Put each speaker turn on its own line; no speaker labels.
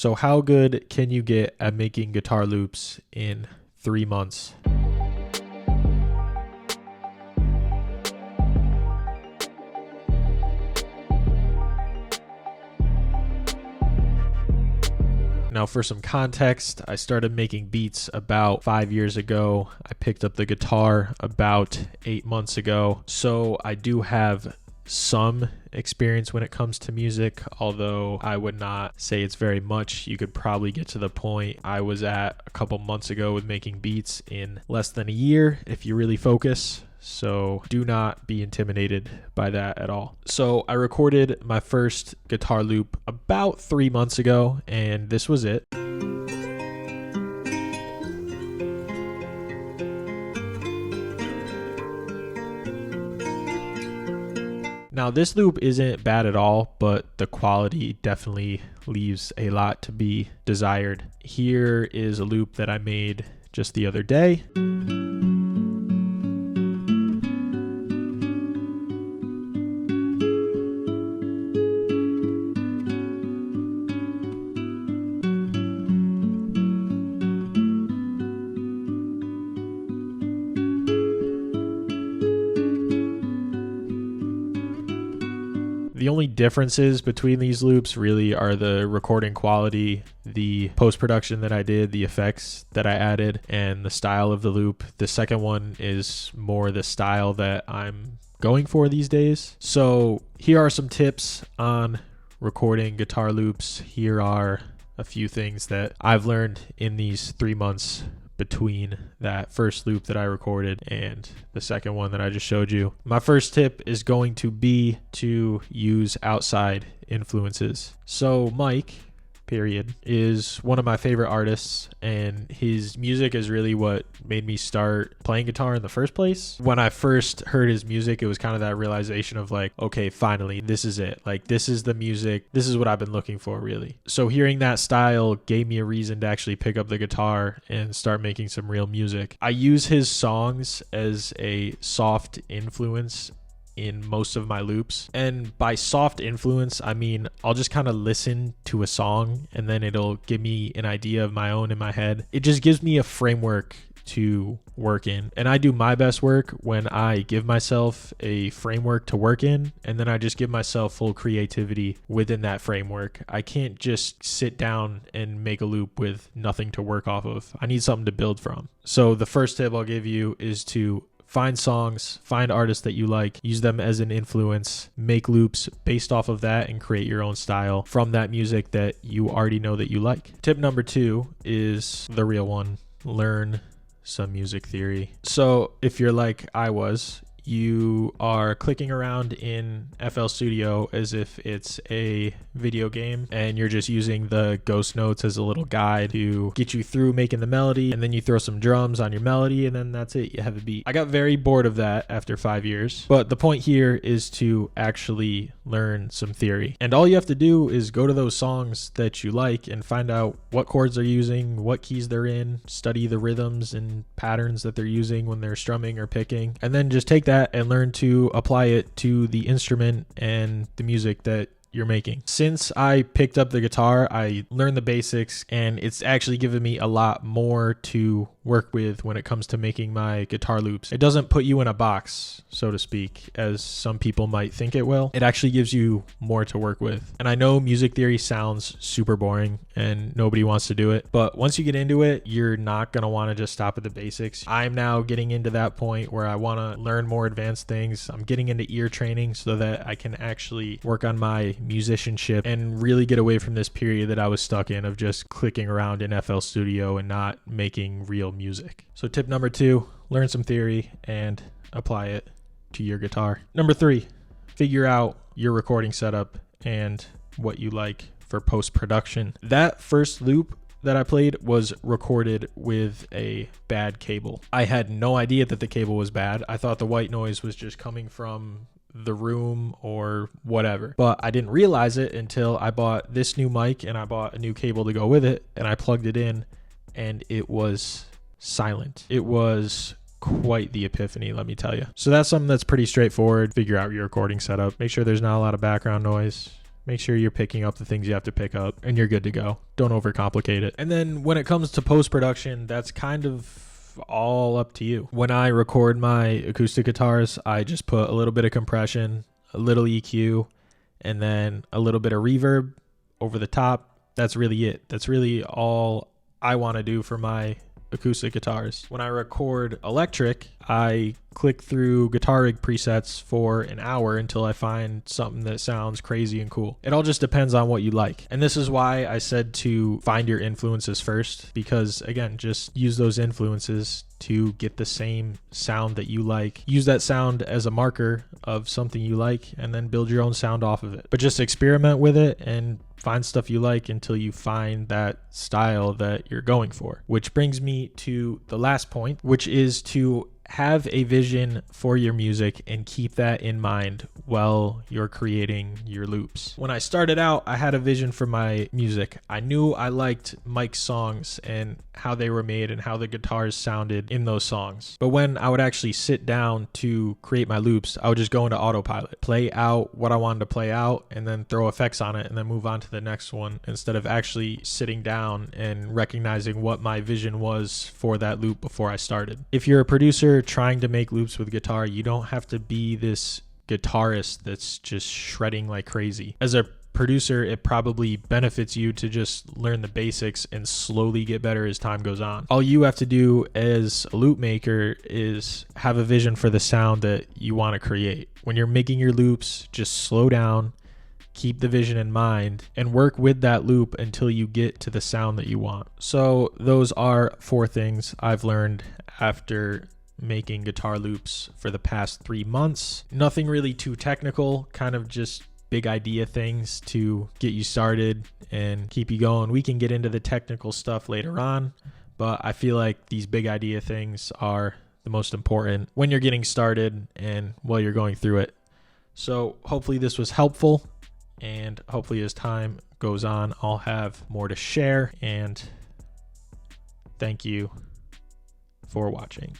So how good can you get at making guitar loops in 3 months? Now for some context, I started making beats about 5 years ago. I picked up the guitar about 8 months ago. So I do have some experience when it comes to music, although I would not say it's very much. You could probably get to the point I was at a couple months ago with making beats in less than a year if you really focus. So do not be intimidated by that at all. So I recorded my first guitar loop about 3 months ago, and this was it. Now this loop isn't bad at all, but the quality definitely leaves a lot to be desired. Here is a loop that I made just the other day. The only differences between these loops really are the recording quality, the post-production that I did, the effects that I added, and the style of the loop. The second one is more the style that I'm going for these days. So here are some tips on recording guitar loops. Here are a few things that I've learned in these 3 months between that first loop that I recorded and the second one that I just showed you. My first tip is going to be to use outside influences. So Mike, period, is one of my favorite artists, and his music is really what made me start playing guitar in the first place. When I first heard his music, it was kind of that realization of like, okay, finally, this is it. Like, this is the music. This is what I've been looking for, really. So hearing that style gave me a reason to actually pick up the guitar and start making some real music. I use his songs as a soft influence in most of my loops. And by soft influence, I mean, I'll just kind of listen to a song and then it'll give me an idea of my own in my head. It just gives me a framework to work in. And I do my best work when I give myself a framework to work in, and then I just give myself full creativity within that framework. I can't just sit down and make a loop with nothing to work off of. I need something to build from. So the first tip I'll give you is to find songs, find artists that you like, use them as an influence, make loops based off of that, and create your own style from that music that you already know that you like. Tip number 2 is the real one. Learn some music theory. So if you're like I was, you are clicking around in FL Studio as if it's a video game, and you're just using the ghost notes as a little guide to get you through making the melody, and then you throw some drums on your melody, and then that's it. You have a beat. I got very bored of that after 5 years, but the point here is to actually learn some theory. And all you have to do is go to those songs that you like and find out what chords they're using, what keys they're in, study the rhythms and patterns that they're using when they're strumming or picking, and then just take that and learn to apply it to the instrument and the music that you're making. Since I picked up the guitar, I learned the basics, and it's actually given me a lot more to work with when it comes to making my guitar loops. It doesn't put you in a box, so to speak, as some people might think it will. It actually gives you more to work with. And I know music theory sounds super boring and nobody wants to do it, but once you get into it, you're not going to want to just stop at the basics. I'm now getting into that point where I want to learn more advanced things. I'm getting into ear training so that I can actually work on my musicianship and really get away from this period that I was stuck in of just clicking around in FL Studio and not making real music. So tip number 2, learn some theory and apply it to your guitar. Number 3, figure out your recording setup and what you like for post-production. That first loop that I played was recorded with a bad cable. I had no idea that the cable was bad. I thought the white noise was just coming from the room or whatever, but I didn't realize it until I bought this new mic and I bought a new cable to go with it, and I plugged it in and it was silent. It was quite the epiphany, let me tell you. So that's something that's pretty straightforward. Figure out your recording setup. Make sure there's not a lot of background noise. Make sure you're picking up the things you have to pick up and you're good to go. Don't overcomplicate it. And then when it comes to post-production, that's kind of all up to you. When I record my acoustic guitars, I just put a little bit of compression, a little EQ, and then a little bit of reverb over the top. That's really it. That's really all I want to do for my acoustic guitars. When I record electric, I click through guitar rig presets for an hour until I find something that sounds crazy and cool. It all just depends on what you like. And this is why I said to find your influences first, because again, just use those influences to get the same sound that you like. Use that sound as a marker of something you like and then build your own sound off of it. But just experiment with it and find stuff you like until you find that style that you're going for. Which brings me to the last point, which is to have a vision for your music and keep that in mind while you're creating your loops. When I started out, I had a vision for my music. I knew I liked Mike's songs and how they were made and how the guitars sounded in those songs. But when I would actually sit down to create my loops, I would just go into autopilot, play out what I wanted to play out, and then throw effects on it and then move on to the next one, instead of actually sitting down and recognizing what my vision was for that loop before I started. If you're a producer trying to make loops with guitar, you don't have to be this guitarist that's just shredding like crazy. As a producer, it probably benefits you to just learn the basics and slowly get better as time goes on. All you have to do as a loop maker is have a vision for the sound that you want to create. When you're making your loops, just slow down, keep the vision in mind, and work with that loop until you get to the sound that you want. So those are 4 things I've learned after making guitar loops for the past 3 months. Nothing really too technical, kind of just big idea things to get you started and keep you going. We can get into the technical stuff later on, but I feel like these big idea things are the most important when you're getting started and while you're going through it. So hopefully this was helpful, and hopefully as time goes on, I'll have more to share, and thank you for watching.